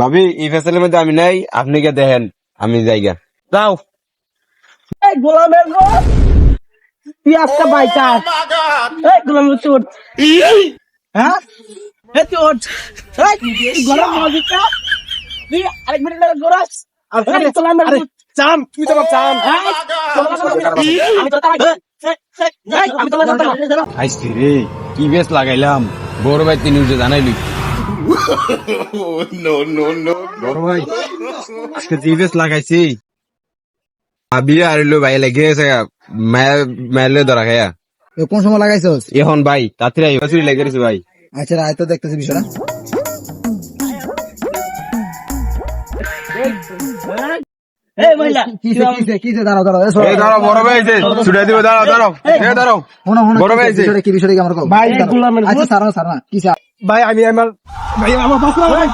ভাবি এই ফেসালের মধ্যে আমি নাই, আপনি কে দেখেন, আমি জায়গা যাও। এই গোলামের গো তুই আজকে বাইকার এই গোলামের চোট হ্যাঁ এ চোট এই গোলাম মজিকা তুই আরেক মিনিট লাগে গোরাস আরে গোলামের চাম তুই তো চাম আমি তো তারা আমি তো তারা আইসি রে, কি বেশ লাগাইলাম, বড় ভাই তিনি উঠে জানাইলি। বড় ভাই আজকে যে বেশ লাগাইছি, আবি আর লো ভাই লেগে গেছে, মায়ের ধরা খাইয়া। কোন সময় লাগাইছস? এখন ভাই তাড়াতাড়ি বছরই লেগে গেছে ভাই। আচ্ছা রায় তো দেখতেছি বিষয়টা। এই মহিলা কিসে দাঁড়াও দাঁড়াও এই দাঁড়াও, বড় ভাই এসে ছুটে দিব, দাঁড়াও দাঁড়াও, এই দাঁড়াও, বড় ভাই এসে। কি বিষয়টা কি আমার কও? ভাই গোলামের আচ্ছা সারা কিসে? ভাই আমি আমার ভাই আমার বাসা ভাই